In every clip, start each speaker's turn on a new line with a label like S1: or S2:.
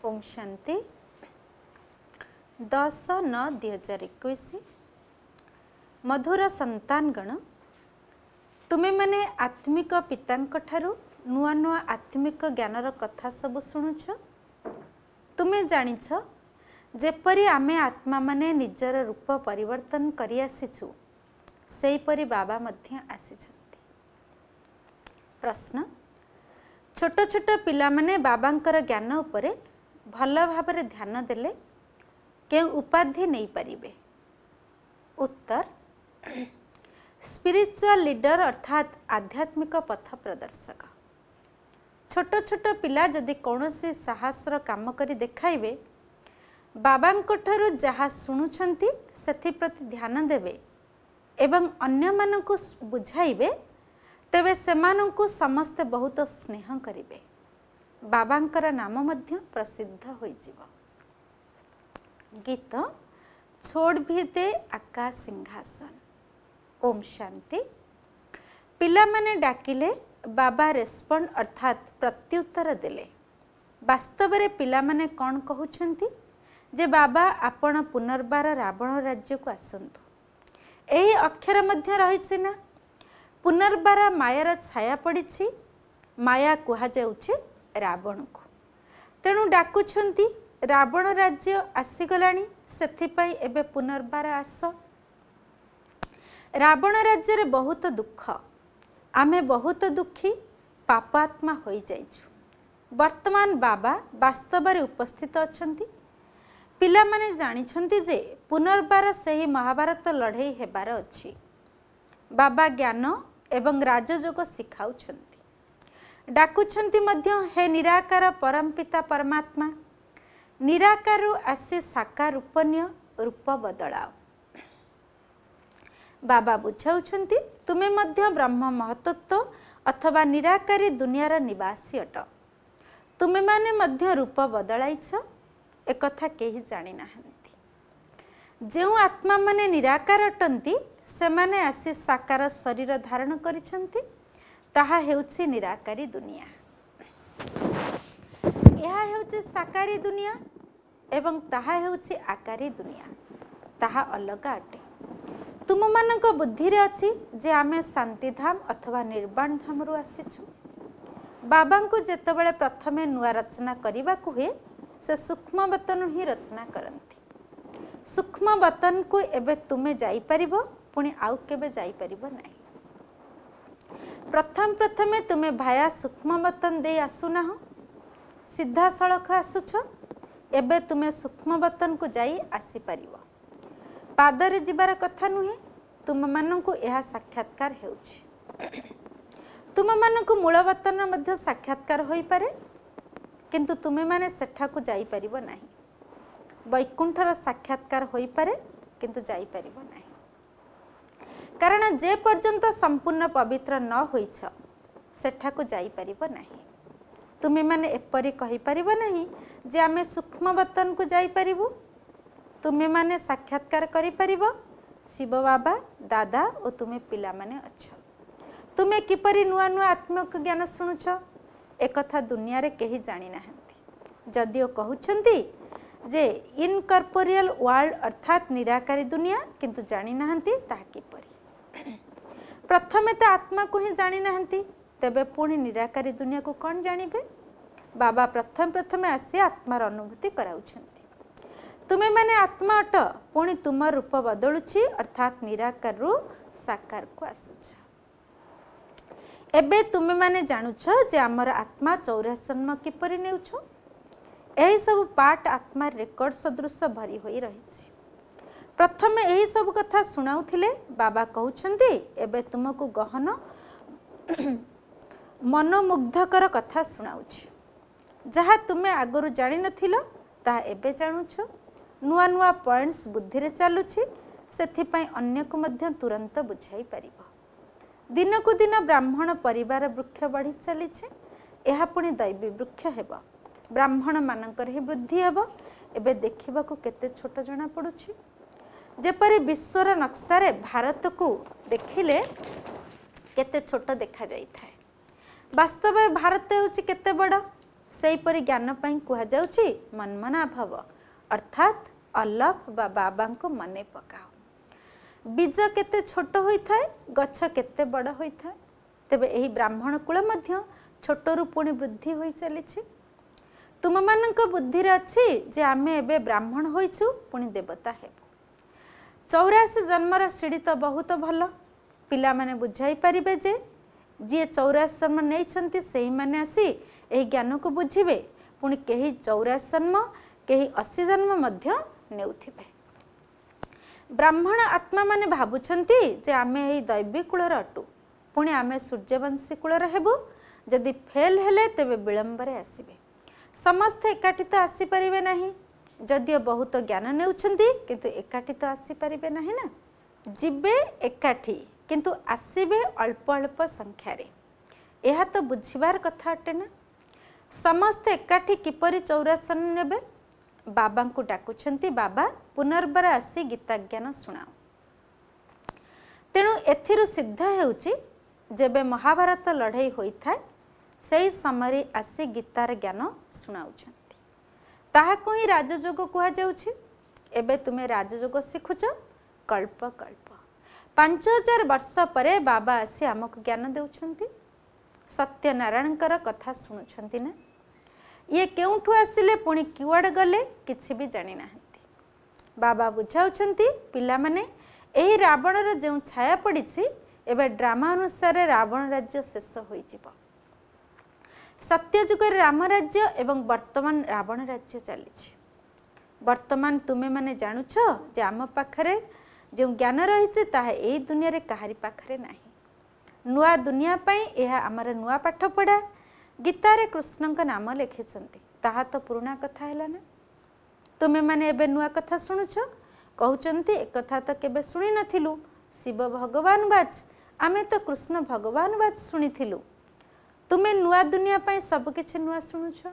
S1: ओम शांति 10/9/2021 मधुर संतानगण तुमे माने आत्मिक पितांक ठारू नुआ नुआ आत्मिक ज्ञानर कथा सब शुणुछ। तुमे जानिछ जेपरी आमे आत्मा माने निजर रूप परिवर्तन करि आसीछु सेहीपरि बाबा मध्य आसीछन्ति। प्रश्न छोट छोट पिला माने बाबांकर ज्ञान उपरे भल भाबरे ध्यान देले के उपाधि नहीं पारिबे। उत्तर स्पिरिचुअल लीडर अर्थात आध्यात्मिक पथ प्रदर्शक। छोट छोट पिला जदि कौनसी साहसर काम करी देखाइबे बाबांको ठारू जहा शुणुछंती सेथि प्रति ध्यान देबे एवं अन्य मानकु बुझाइबे तेबे सेमानंकु समस्ते बहुत स्नेह करिबे। बाबांकर नाम मध्य प्रसिद्ध होई जीवो। गीत छोड़ भी दे आकाश सिंहासन। ओम शांति। पिला माने डाकिले बाबा रेस्पॉन्ड अर्थात प्रत्युत्तर देले। वास्तव रे पिला माने कौन कहउछंती जे बाबा आपण पुनर्बार रावण राज्य को आसंतु। एही अक्षर मध्य रहिछि ना पुनर्बार मायार छाया पड़िछि। माया कुहा जाउछि रावण को। तेणु डाकुछंती रावण राज्य आसीगलानी सेथिपाई एबे पुनर्बार आस। रावण राज्य रे बहुत दुख आमे बहुत दुखी पापात्मा होई जाइछु। वर्तमान बाबा वास्तव रे उपस्थित अछंती। पिला माने जानिछंती जे पुनर्बार सही महाभारत लड़ाई हेबार अछि। बाबा ज्ञान एवं राजयोग सिखाउछंती। डाकुछंती मध्य हे निराकार परमपिता परमात्मा निराकार आसी साकार रूपन्य रूप बदलाओ। बाबा बुझाउछंती तुमे मध्य ब्रह्म महतत्व अथवा निराकारी दुनियार निवासी अट। तुमे माने मध्य रूप बदलाइछ एकथा केही जानि नाहंती। जेउ आत्मा माने निराकार अटंती से माने आसी साकार शरीर धारण करिछंती ताहा हेउछि निराकारी दुनिया। यहा हेउछि साकारी दुनिया एवं ताहा हेउछि आकारी दुनिया। ताहा अलग अटे। तुम मानक बुद्धि रे अछि जे आमे शांतिधाम अथवा निर्वाण धाम रु आसीछु। बाबा को जेतेबेले प्रथमे नुआ रचना करिबा को हुए से सूक्ष्म बतन ही रचना करंती। सूक्ष्म बतन को एबे तुमे जाई परिबो पुणी आउ केबे जाई परिबो नाही। प्रथमे तुमे भाया सूक्ष्म बतन दे आसुना हो सीधा सड़क आसुछ। एबे तुमे सूक्ष्म बतन को जाई आसी परिबो। पादरे जिबार कथा नुहे तुम मानकु यह साक्षात्कार हेउछि। तुम मानकु मूल बतन मध्य साक्षात्कार होई पारे किंतु तुमे माने सेठा को जाई परिबो नाही। वैकुंठर साक्षात्कार होई पारे किंतु जाई परिबो नाही। कारण जे पर्यंत संपूर्ण पवित्र न होइछ सेठा को जाई परिबो नाही। तुमे माने एपरि कहि परिबो नाही जे आमे सूक्ष्म बतन को जाई परिबो। तुमे माने साक्षात्कार करि परिबो शिव बाबा दादा और तुमे पिला माने अछ। तुमे किपरि नुआ नुआ आत्मिक ज्ञान सुनुछ एकथा दुनिया रे केही जानि नाहंती। जदिओ कहउछंती जे इनकॉर्पोरियल वर्ल्ड अर्थात निराकारी दुनिया किंतु जानि नाहंती ताहा किपरि। प्रथमे तो आत्मा को ही जानि नाहंती तेबे पुणी निराकारी दुनिया को कौन जानिबे। बाबा प्रथमे आसी आत्मार अनुभूति कराउछंती। तुमे माने आत्मा अट पुणी तुम रूप बदलुछि अर्थात निराकार रु साकार को आसुछ। एबे तुमे माने जानुछ जे हमर आत्मा 84 जन्म किपरि नेउछ। एही सब पाठ आत्मा रेकर्ड सदृश भरी होई रहिछि। प्रथमे यही सब कथा सुनाउथिले बाबा कहउछंती एबे तुमको गहन मनोमुग्धकर कथा सुनाउछि। जहा तुमे आगरु जानि नथिलो ता एबे जानुछ। नुआ नुआ पॉइंट्स बुद्धि रे चालुछि सेथिपाई अन्य को मध्य तुरंत बुझाई परिबो। दिन को दिन ब्राह्मण परिवार वृक्ष बढ़ी चलीछे। एहा पुणी दैवी वृक्ष हेबो। ब्राह्मण मानकर ही वृद्धि हेबो। एबे देखिबा को केते छोट जणा पडुछि। जेपरि विश्वर नक्शारे भारत को देखिले केते छोट देखा जाई थाए। वास्तव भारत होछि केते बड़ सेहीपरि ज्ञान पाई कुहा जाउछि मनमना भव अर्थात अल्लाह बा बाबा को मने पकाओ। बीज केते छोट होई थाए गछ केते बड़ होई थाए तेबे एही ब्राह्मण कुल मध्य छोटरू पुणी वृद्धि होई चलीछि। तुम मानक बुद्धि रे अछि जे आमे एबे ब्राह्मण होइछु पुणी देवता हेबु। 84 जन्मर सीढ़ी तो बहुत भल पिला माने बुझाई परिबे जे जी 84 जन्म नहीं से मैंने आसी यही ज्ञान को बुझे पुणी कहीं 84 जन्म कहीं 80 जन्म मध्य नेउथिबे। ब्राह्मण आत्मा माने भाबुछंती जे आमे यही दैवी कूलर अटू पुणी आमे सूर्यवंशी कूलर हेबु जदि फेल हेले तेबे विलंबरे आसीबे। समस्त एकाठी तो आसी परिबे नहीं जदिओ बहुत ज्ञान नेउछंती किंतु एकाठी तो आसी परिबे नहीं ना। जिबे एकाठी किंतु आसीबे अल्प अल्प संख्यार यह तो बुझिबार कथा अटे ना। समस्त एकाठी किपरि 84 नेबे बाबा को डाकुछंती बाबा पुनर्बार आसी गीता ज्ञान शुणाओ। तेणु एथिरु सिद्ध हेउची जेबे महाभारत लड़ाई होई थाए सेही समय आसी गीतार ज्ञान शुणाउछंती ताहाको ही राजयोग कुहा जाउछि। एबे तुमे राजयोग शिखुछ कल्प कल्प 5000 वर्ष परे बाबा आसी आमको ज्ञान देउछंती। सत्यनारायण कथा शुणुछंती ना ये केउठु आसिले पुणी कुआडे गले किछि भी जानि नाहंती। बाबा बुझाउछंती पिला माने एही रावणर जो छाया पड़िछि एबे ड्रामा अनुसार रावण राज्य शेष होई जिवो। सत्ययुग राम राज्य एवं वर्तमान रावण राज्य चलीछि। वर्तमान तुमे माने जानुछ जे आम पाखरे जो ज्ञान रही ताहा एही दुनिया रे काहारी पाखरे नाही। नुआ दुनिया पाई यह आमर नुआ पाठ पढ़ा गीता रे कृष्ण का नाम लिखिछंती ताहा तो पुराना कथा हैला ना। तुमे माने एबे नुआ कथा सुनुछ कहउचंती एक कथा तो केबे सुनि नथिलु शिव भगवान बाज आमे तो कृष्ण भगवान बाज सुनिथिलु। तुमे नुआ दुनिया पाई सब किछि नुआ सुनुछ।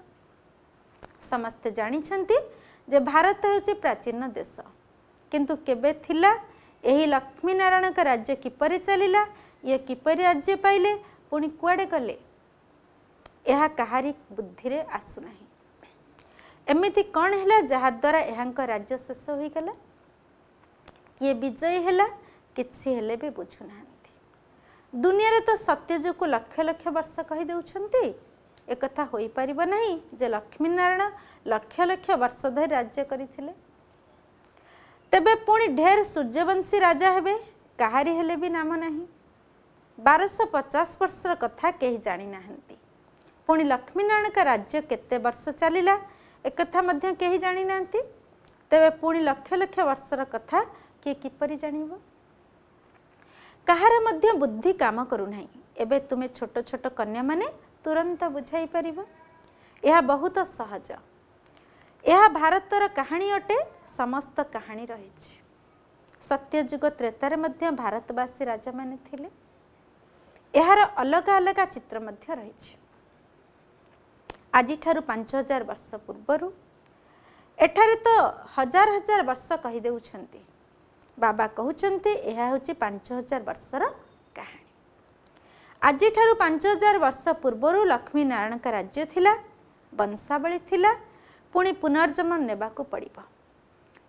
S1: समस्ते जानिछंती जे भारत हेउची प्राचीन देश किंतु केबे थिला एही लक्ष्मी नारायण का राज्य किपरि चलिला ये किपरि राज्य पाइले पुणी कुआडे गले यह कहारी बुद्धि रे आसु नाही। एमिति कौन हैला जहा द्वारा एहांक राज्य शेष होई गला किए विजयी हैला किछि हेले भी बुझु नाहंती। दुनिया रे तो सत्यजुग को लक्ष लक्ष वर्ष कहि देउछंती एक कथा होई परिबो नाही जे लक्ष्मी नारायण लक्ष लक्ष वर्ष धरि राज्य करिथिले। तेबे पुणी ढेर सूर्यवंशी राजा हेबे कहारी हेले भी नाम नाही। 1250 वर्षर कथा कहीं जानी नाहंती। पुणी लक्ष्मीनारायण का राज्य केते वर्ष चलिला एक कथा मध्य कहीं जानी नाहंती। तेबे पुणी लक्ष लक्ष वर्षर कथा किए किपरि जानिबो। कहार मध्य बुद्धि काम करू नाही। एबे तुमे छोट छोट कन्या माने तुरंत बुझाई परिबो। यह बहुत सहज। यह भारतर कहानी अटे समस्त कहानी रही। सत्ययुग त्रेतारे मध्य भारतवासी राजा माने थिले। यार अलग अलग चित्र मध्य रही। आज ठारू 5000 वर्ष पूर्वर एठारे तो हजार हजार वर्ष कही देउछंती। बाबा कहउछंती यह होची 5000 वर्षर कहानी। आज ठारू 5000 वर्ष पूर्वर लक्ष्मी नारायण का राज्य थिला वंशावली थिला पुणी पुनर्जन्म नेबाकू पड़िबो।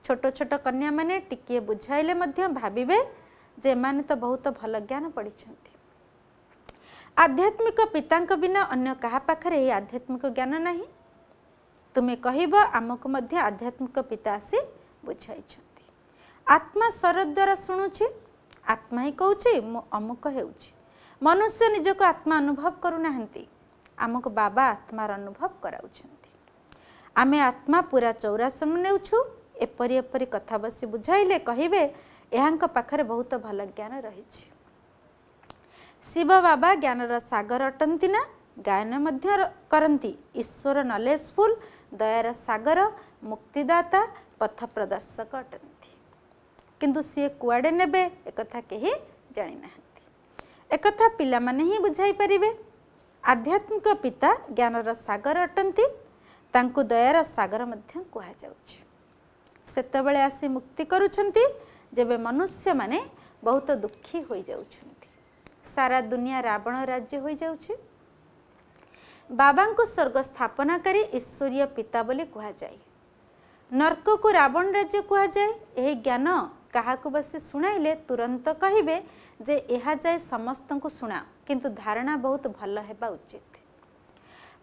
S1: छोट छोट कन्या माने टिकिए बुझाइले मध्य भाबिबे जे माने तो बहुत भल ज्ञान पढ़िछंती। आध्यात्मिक पितांक बिना अन्य कहा पाखरे यही आध्यात्मिक ज्ञान नाही। तुमे कहब आमको मध्य आध्यात्मिक पिता आसी बुझाइछंती। आत्मा स्वर द्वारा शुणुछि आत्मा ही कहूछि मो अमुक हेउछि। मनुष्य निजको आत्मा अनुभव करू नाहंती आमको बाबा आत्मार अनुभव कराउछंती। आमे आत्मा पूरा 84 नेउछु एपरी एपरी कथा बसी बुझाइले कहिबे एहांक पाखरे बहुत भल ज्ञान रहिछि। शिव बाबा ज्ञानर सागर अटंती ना गायन मध्य करंती। ईश्वर नॉलेजफुल दयार सागर मुक्तिदाता पथ प्रदर्शक अटंती किंतु सी कुआडे नेबे एकथा केही जानि नाहंती। एकथा पिला माने ही बुझाई परिबे। आध्यात्मिक पिता ज्ञानर सागर अटंती तांकु दयार सागर मध्य कुहा जाउछि। सेतेबेले आसी मुक्ति करूछंती जेबे मनुष्य माने बहुत दुखी होई जाउछंती। सारा दुनिया रावण राज्य होई जाउछि। बाबा को स्वर्ग स्थापनाकारी ईश्वरीय पिता बोली कहा जाए। नर्क को रावण राज्य कहा जाए। यह ज्ञान क्या बसी शुणाइले तुरंत कहे जे यह जाए समस्त को शुणा, किंतु धारणा बहुत भल हेबा उचित।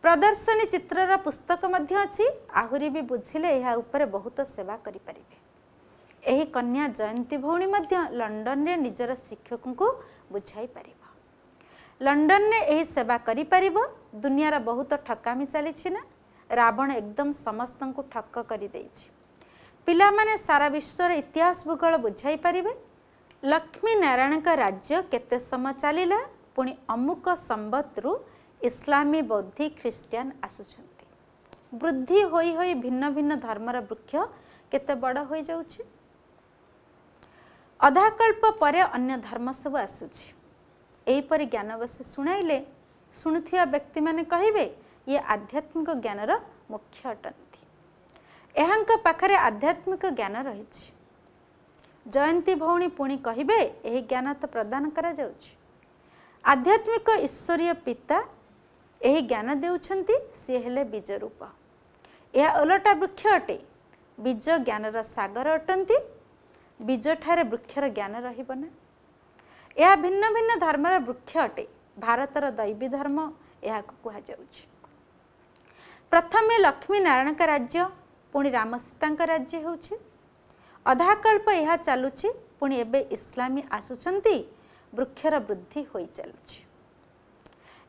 S1: प्रदर्शनी चित्रर पुस्तक मध्य अच्छी, आहुरी भी बुझिले यह उपरे बहुत सेवा करि परिबे। एही कन्या जयंती भौणी मध्य लंडन रे निजर शिक्षक को बुझाई परिबा। लंडन ने यही सेवा करि परिबो। दुनियार बहुत ठकामी चली ना, रावण एकदम समस्त को ठक करि देइछि। पिला माने सारा विश्वर इतिहास भूगोल बुझाई परिबे। लक्ष्मी नारायण का राज्य केते समय चलिला, पुणी अमुक संबतरु इस्लामी बौद्धी ख्रीस्टियान आसुछंती। वृद्धि होई होई भिन्न भिन्न धर्मर वृक्ष केते बड़ होई जाउछि। अधाकल्प परे अन्य धर्म सब आसुछि। एहीपरि ज्ञान बसी शुणाइले शुणुथिया व्यक्ति माने कहिबे ये आध्यात्मिक ज्ञानर मुख्य अटंती। एहांक पाखरे आध्यात्मिक ज्ञान रहिछि। जयंती भौणी पुणी कहिबे एही ज्ञान तो प्रदान करा जाउछि। आध्यात्मिक ईश्वरीय पिता यही ज्ञान देउछंती, सी हेले बीज रूप। यह ओलटा वृक्ष अटे। बीज ज्ञानर सागर अटंती। बीज ठारे वृक्षर ज्ञान रहिब ना। यह भिन्न भिन्न धर्मर वृक्ष अटे। भारतर दैवी धर्म यह कहा जाउछि। प्रथमे लक्ष्मी नारायण का राज्य, पुणी राम सीता का राज्य होउछि। अधाकल्प यह चलुछि, पुणी एबे इस्लामी आसुछंती, वृक्षर वृद्धि होई चलुछि।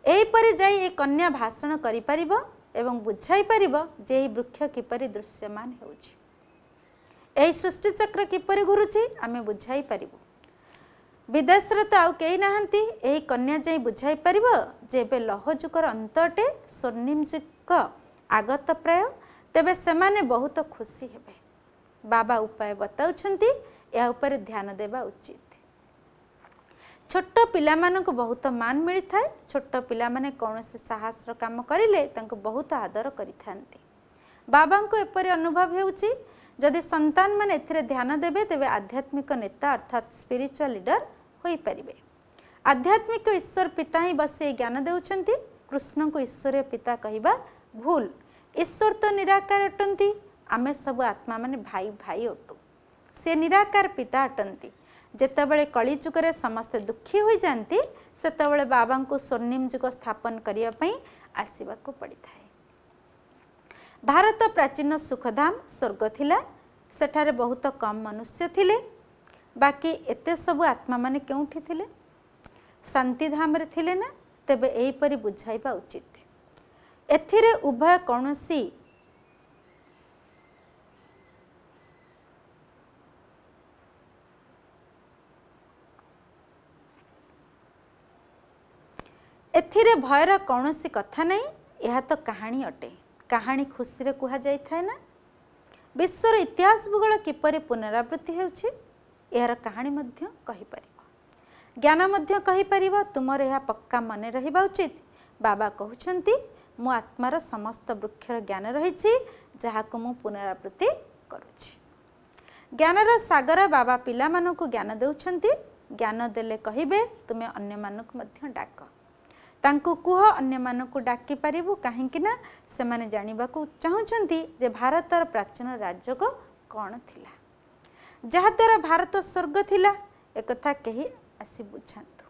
S1: एहीपरि जाई ए कन्या भाषण करि परिबो एवं बुझाई परिबो जे एही वृक्ष किपरि दृश्यमान हेउछि। एही सृष्टि चक्र किपरि घुरुछि आमे बुझाई परिबो। विदेश रे तो आउ केही नाहंती। एही कन्या जाई बुझाई परिबो जे एबे लौह जुगर अंतटे स्वर्णिम जुग आगत प्राय, तेबे सेमाने बहुत खुशी हेबे। बाबा उपाय बताउछंती, या उपरे ध्यान देबा उचित। छोट पिला मानक बहुत मान मिली थाए। छोट पिला माने कौनसी साहसर काम करिले तांको बहुत आदर करिथांती। बाबा को एपरि अनुभव हेउछि, जदि संतान माने एथिरे ध्यान देबे तेबे आध्यात्मिक नेता अर्थात स्पिरिचुअल लीडर होई परिबे। आध्यात्मिक ईश्वर पिता ही बसे ज्ञान देउछंती। कृष्ण को ईश्वरीय पिता कहिबा भूल। ईश्वर तो निराकार अटंती। आमे सब आत्मा माने भाई भाई अटु। से निराकार पिता अटंती। जेतेबेले कली जुगरे समस्ते दुखी हो जाती, सेतेबेले बाबा को स्वर्णिम जुग स्थापन करिया पई आसीबा को पड़ी थाए। भारत प्राचीन सुखधाम स्वर्ग थिला। सेठारे बहुत कम मनुष्य थिले। बाकी एते सब आत्मा माने केउठी थिले? शांति धाम रे थिले ना। तेबे एही परि बुझाइबा उचित। एथिरे उभय कौनसी एथिरे भयर कौनसी कथा नहीं। यह तो कहानी अटे। कहानी खुशी रे कुहा जाई थाए ना। विश्वर इतिहास भूगोल किपरि पुनरावृत्ति हेउछि यार कहानी मध्य कहि परिबो। ज्ञान मध्य कहि परिबो। तुमर यह पक्का मने रहिबा उचित। बाबा कहउछंती मो आत्मार समस्त वृक्षर ज्ञान रहिछि, जहाको मु पुनरावृत्ति करूछि। ज्ञानर सागर बाबा पिला मानकु ज्ञान देउछंती। ज्ञान देले कहिबे तुमे अन्य मानकु मध्य डाक। तांकु कुह अन्य मानकु डाकी पारिबु, काहेकि ना सेमाने जानिबाकु चाहुचंती जे भारतर प्राचीन राज्य को कौन थिला, जहा द्वारा भारत स्वर्ग थिला। एकथा केही आसी बुझांतु।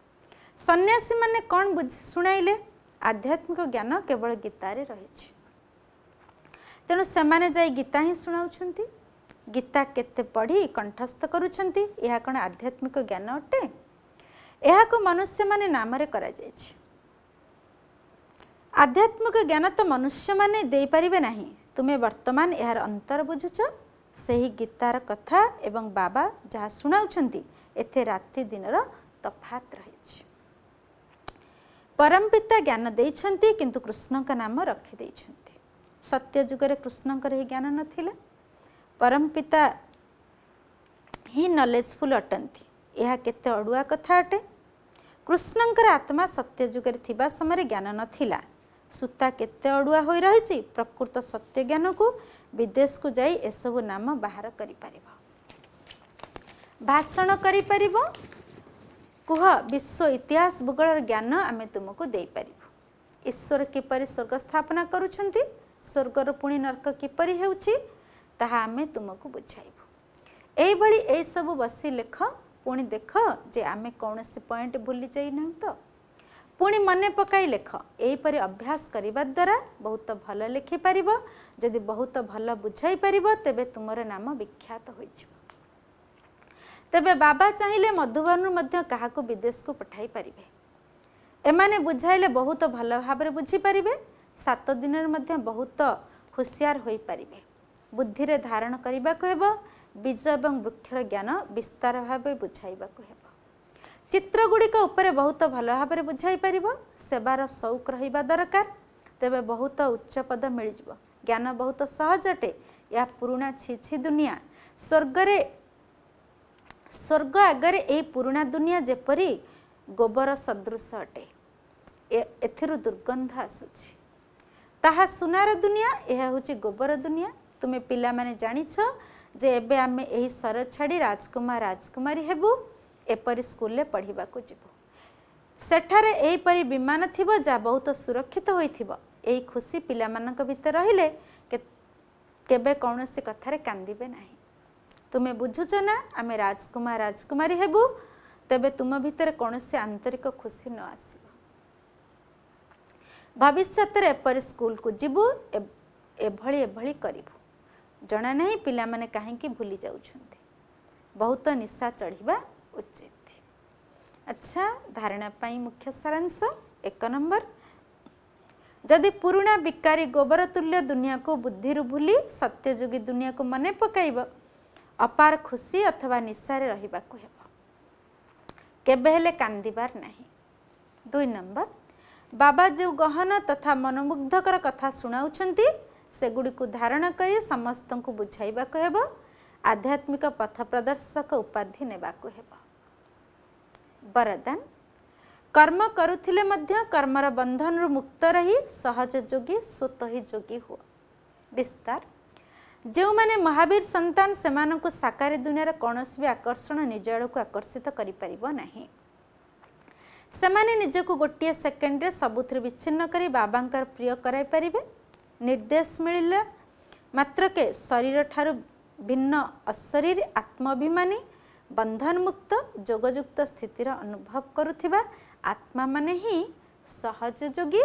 S1: सन्यासी माने कौन बुझ सुनाइले? आध्यात्मिक ज्ञान केवल गीता रे रहिछि। तेणु सेमाने जाई गीता ही सुनाउछंती। गीता केते पढ़ी कंठस्थ करूछंती। यह कौन आध्यात्मिक ज्ञान अटे? यह को मनुष्य माने नाम रे करा जायछि। आध्यात्मिक ज्ञान तो मनुष्य माने दे पारिबे नाही। तुमे वर्तमान यार अंतर बुझुछ। सही गीतार कथा एवं बाबा जहाँ सुनाउछंती एथे राति दिनर तफात रहिछि। परमपिता ज्ञान देइछंती, किंतु कृष्ण का नाम रखि देइछंती। सत्य जुगरे कृष्णकर ही ज्ञान नथिला। परमपिता ही नॉलेजफुल अटंती। यह केते अड़ुआ कथा अटे। कृष्णकर आत्मा सत्य जुगरे थिबा समय ज्ञान नथिला। सूता केते अड़ुआ होई रहिछि। प्रकृत सत्य ज्ञान को विदेश को जाई एसबु नाम बाहर करि परिबो, भाषण करि परिबो। कुह विश्व इतिहास भूगोल ज्ञान आमे तुमको दे परिबो। ईश्वर किपरि स्वर्ग स्थापना करुछंती स्वर्गर पुणी नरक किपरि हेउछि ताहा आमे तुमको बुझाइबु। एई भली एई सब बसी लेख पुणी देख जे आमे कौनसी पॉइंट भूली जाई नहीं तो पुणी मने पकाई लेख। एहीपरि अभ्यास करने द्वारा बहुत भल लिखि पारिबो। जदि बहुत भल बुझाई पारिबो तेबे तुमर नाम विख्यात होई जिवो। तेबे बाबा चाहिए मधुबन मध्य काहाकू विदेश को पठाई पारिबे। एमाने बुझाइले बहुत भल भाव बुझी पारिबे। 7 दिन मध्य बहुत हुशियार होई पारिबे। बुद्धि रे धारण करने को हेबो। बीज एवं वृक्षर ज्ञान विस्तार भाव बुझाइबाको हेबो। चित्र गुड़िक उपरे बहुत भल भाव बुझाई पारिबो। सेवार शौक रहिबा दरकार। तेबे बहुत उच्च पद मिल जिवो। ज्ञान बहुत सहज अटे। या पुराना छी दुनिया स्वर्ग आगरे ए पुराना दुनिया जेपरी गोबर सदृश अटे। एथिरु दुर्गंध आसुछि। ताहा सुनार दुनिया यह होछि गोबर दुनिया। तुमे पिला माने जानिछ जे एबे आमे एही सर छाड़ी राजकुमार राजकुमारी हेबु। एपरी स्कूल पढ़ा जीवु। सेठारे एहीपरि विमान थिबो जा बहुत सुरक्षित होइथिबो। एही खुशी पिला मानक भितर रहिले केबे कौनसी कथारे कांदिबे नाही। तुमे बुझुच ना आमे राजकुमार राजकुमारी हेबु तेबे तुम भितर कौनसी आंतरिक खुशी न आसिबो। भविष्यत रे एपरि स्कूल को जीवु एभली करिबु। जना नहीं पिला माने काहेकि भूली जाउछंती। बहुत निशा चढ़िबा उचित। अच्छा धारणा पाई मुख्य सारांश 1 नंबर जदि पुराना विकारी गोबर तुल्य दुनिया को बुद्धि भूली सत्ययुगी दुनिया को मने पकाइब अपार खुशी अथवा निशारे रहिबाको हेबो। केबे हेले कांदिबार नाही। 2 नंबर बाबा जो गहन तथा मनोमुग्धकर कथा सुनाउछंती सेगुड़ी को धारण करी समस्त को बुझाइबाको हेबो। आध्यात्मिक पथ प्रदर्शक उपाधि नेबाको हेबो। वरदान कर्म करुथिले मध्य कर्मर बंधन रु मुक्त रही सहज जोगी स्वत ही जोगी हुआ। विस्तार जो माने महावीर संतान सेमान को साकारी दुनिया कौनसी भी आकर्षण निज आड़ को आकर्षित करि परिबो नाही। सेमाने निजको गोटे सेकेंड रे सबुथि विच्छिन्न करी बाबांकर प्रिय कराई परिबे। निर्देश मिलिला मात्र के शरीर ठारू भिन्न अशरीर आत्माभिमानी बंधन मुक्त जोगयुक्त स्थितिर अनुभव करुथिबा आत्मा माने ही सहज जोगी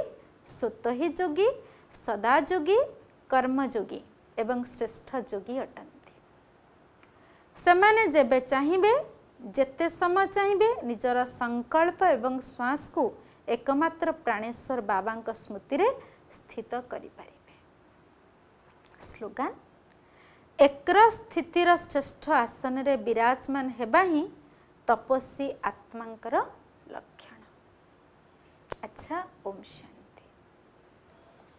S1: स्वत ही जोगी सदा जोगी कर्मयोगी एवं श्रेष्ठ जोगी अटंती। सेमाने जेबे चाहिबे जेते समय चाहिए निजर संकल्प एवं श्वास को एकमात्र प्राणेश्वर बाबा स्मृति रे स्थित करि परिबे। स्लोगान एकर स्थितिर श्रेष्ठ आसन रे विराजमान हेबा ही तपस्वी आत्मांकर लक्षण। अच्छा ओम शांति।